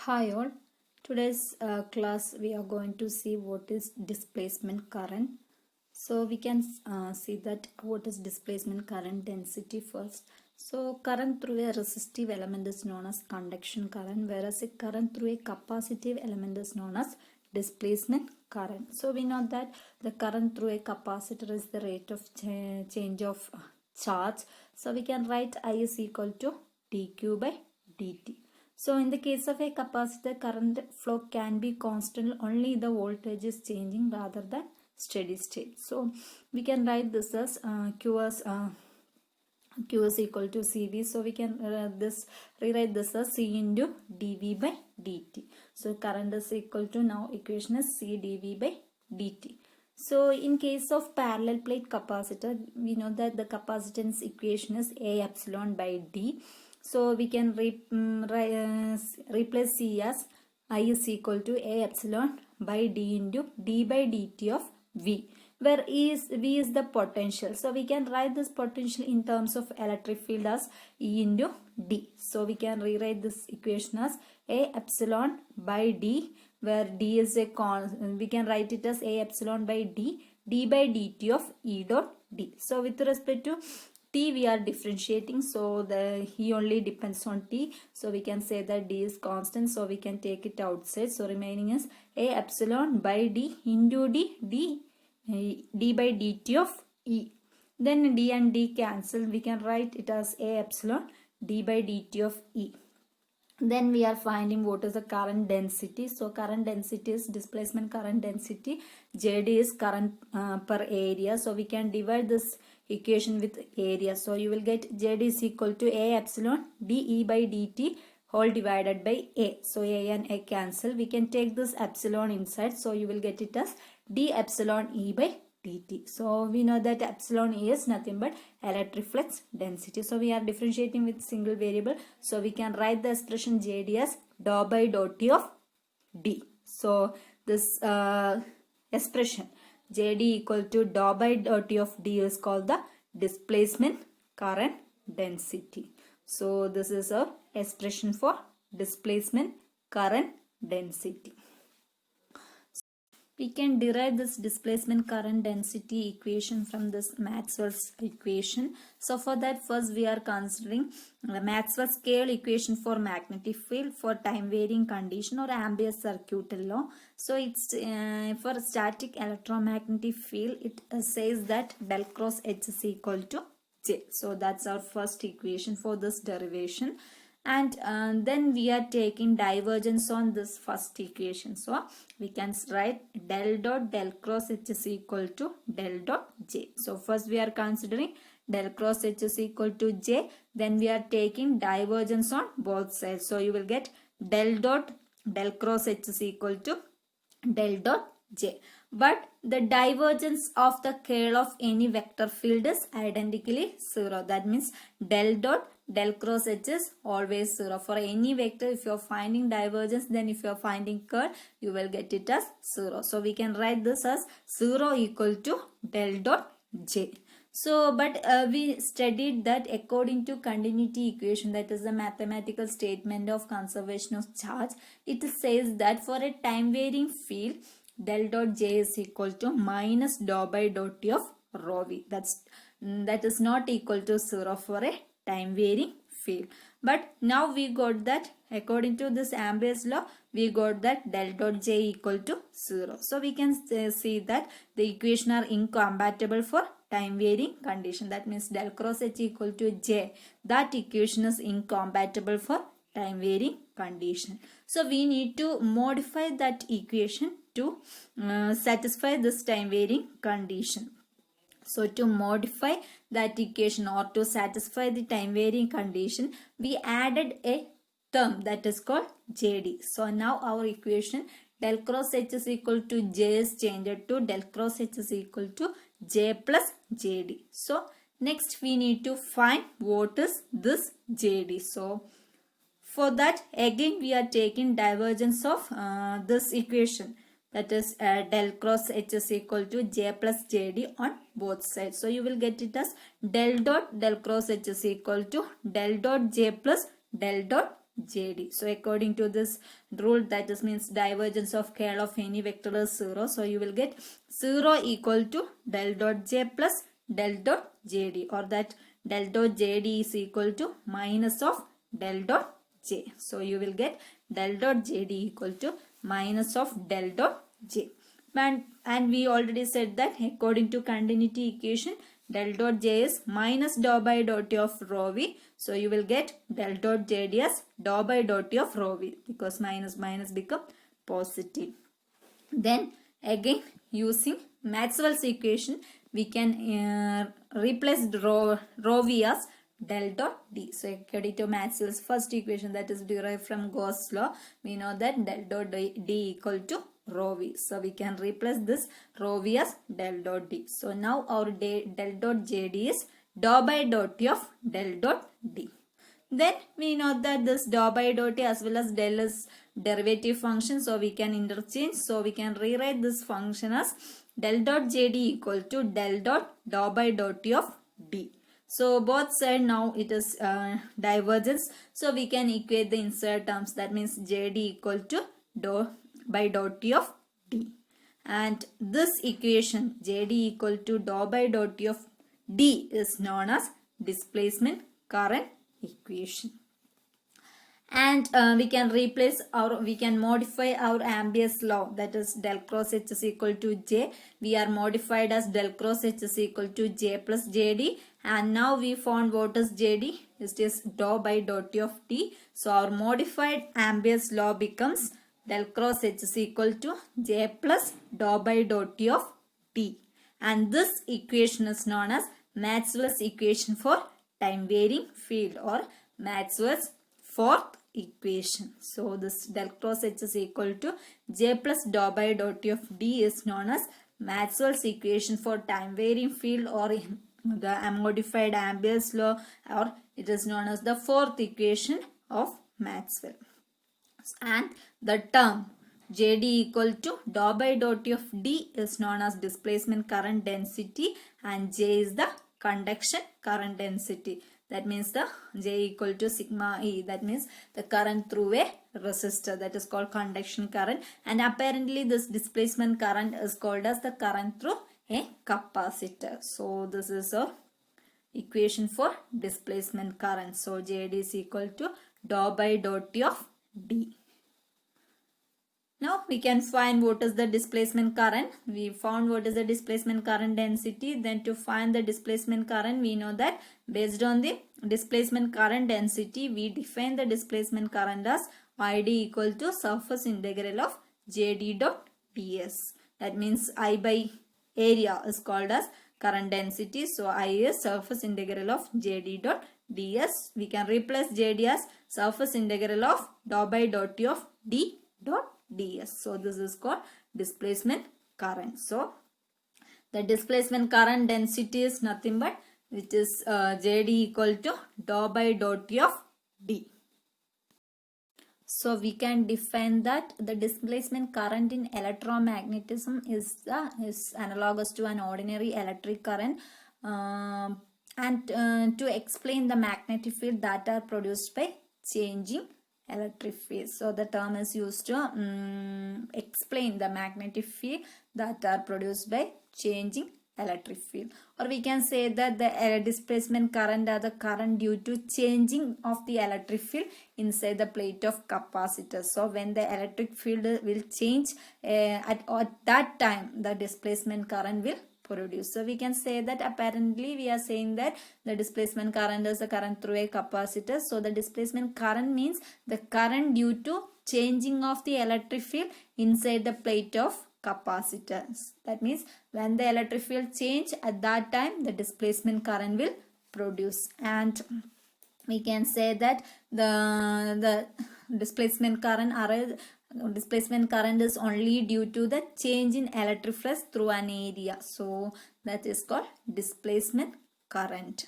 Hi all. Today's class we are going to see what is displacement current. So we can see that what is displacement current density first. So current through a resistive element is known as conduction current, whereas a current through a capacitive element is known as displacement current. So we know that the current through a capacitor is the rate of change of charge. So we can write I is equal to dq by dt. So in the case of a capacitor, current flow can be constant, only the voltage is changing rather than steady state. So we can write this as Q is equal to CV. So we can rewrite this as C into dV by dt. So current is equal to, now equation is C dV by dt. So in case of parallel plate capacitor, we know that the capacitance equation is A epsilon by D. So we can replace C as I is equal to A epsilon by D into D by dt of V, where V is the potential. So we can write this potential in terms of electric field as E into D. So we can rewrite this equation as A epsilon by D, where D is a we can write it as A epsilon by D, D by dt of E dot D. So with respect to T we are differentiating, so he only depends on T, so we can say that D is constant, so we can take it outside. So remaining is A epsilon by D into D by dt of E. Then D and D cancel, we can write it as A epsilon D by dt of E. Then we are finding what is the current density. So current density is displacement current density. JD is current per area. So we can divide this equation with area. So you will get JD is equal to A epsilon dE by dt whole divided by A. So A and A cancel. We can take this epsilon inside. So you will get it as D epsilon E by dt. So we know that epsilon E is nothing but electric flux density. So we are differentiating with single variable. So we can write the expression JD as dou by dou T of D. So this expression JD equal to dou by dou T of D is called the displacement current density. So this is a expression for displacement current density. We can derive this displacement current density equation from this Maxwell's equation. So for that, first we are considering Maxwell's scale equation for magnetic field for time varying condition or Ampere's circuit law. So it's for static electromagnetic field, it says that del cross H is equal to J. So that's our first equation for this derivation. And then we are taking divergence on this first equation. So we can write del cross H is equal to del dot J. So first we are considering del cross H is equal to J. Then we are taking divergence on both sides. So you will get del cross H is equal to del dot J. But the divergence of the curl of any vector field is identically 0. That means del cross H is always 0. For any vector, if you are finding divergence, then if you are finding curl, you will get it as 0. So we can write this as 0 equal to del dot J. So, but we studied that according to continuity equation, that is a mathematical statement of conservation of charge, it says that for a time varying field, del dot J is equal to minus dou by dou T of rho V. That is not equal to 0 for a time varying field. But now we got that according to this Ampere's law, we got that del dot J equal to 0. So we can see that the equation are incompatible for time varying condition. That means del cross H equal to J. That equation is incompatible for time varying condition. So we need to modify that equation to satisfy this time varying condition. So to modify that equation or to satisfy the time varying condition, we added a term that is called JD. So now our equation del cross H is equal to J is changed to del cross H is equal to J plus JD. So next we need to find what is this JD. So for that, again we are taking divergence of this equation, that is del cross H is equal to J plus JD on both sides. So you will get it as del cross H is equal to del dot J plus del dot JD. So according to this rule, that is means divergence of curl of any vector is 0. So you will get 0 equal to del dot J plus del dot JD, or that del dot JD is equal to minus of del dot J. So you will get del dot JD equal to minus of del dot J. And we already said that according to continuity equation, del dot J is minus dou by dot T of rho V. So you will get del dot JD as dou by dot T of rho V, because minus minus become positive. Then again, using Maxwell's equation, we can replace rho V as del dot D. So according to Maxwell's first equation, that is derived from Gauss law, we know that del dot D equal to rho V. So we can replace this rho V as del dot D. So now our del dot JD is dou by dot T of del dot D. Then we know that this dou by dot T as well as del is derivative function, so we can interchange. So we can rewrite this function as del dot JD equal to del dot dou by dot T of D. So both side now it is divergence. So we can equate the inside terms. That means JD equal to dou by dot T of D. And this equation JD equal to dou by dot T of D is known as displacement current equation. And we can replace we can modify our Ampere's law, that is del cross H is equal to J. We are modified as del cross H is equal to J plus JD. And now we found what is JD. It is dou by dot T of D. So our modified Ampere's law becomes del cross H is equal to J plus dou by dot T of D. And this equation is known as Maxwell's equation for time varying field, or Maxwell's fourth equation. So this del cross H is equal to J plus dou by dot T of D is known as Maxwell's equation for time varying field, or the modified Ampere's law, or it is known as the fourth equation of Maxwell. And the term JD equal to dou by dot T of D is known as displacement current density, and J is the conduction current density. That means the J equal to sigma E. That means the current through a resistor, that is called conduction current. And apparently this displacement current is called as the current through a capacitor. So this is our equation for displacement current. So JD is equal to dou by dot T of D. Now we can find what is the displacement current. We found what is the displacement current density. Then to find the displacement current, we know that based on the displacement current density, we define the displacement current as ID equal to surface integral of JD dot ds. That means I by area is called as current density. So I is surface integral of JD dot ds. We can replace JD as surface integral of dou by dot T of D dot ds. So this is called displacement current. So the displacement current density is nothing but which is JD equal to dou by dot T of D. So we can define that the displacement current in electromagnetism is analogous to an ordinary electric current, and to explain the magnetic field that are produced by changing electric field. So the term is used to explain the magnetic field that are produced by changing electric field. Or we can say that the displacement current are the current due to changing of the electric field inside the plate of capacitor. So when the electric field will change, at that time the displacement current will produce. So we can say that apparently we are saying that the displacement current is the current through a capacitor. So the displacement current means the current due to changing of the electric field inside the plate of capacitors. That means when the electric field change, at that time the displacement current will produce. And we can say that the displacement current is only due to the change in electric flux through an area. So that is called displacement current.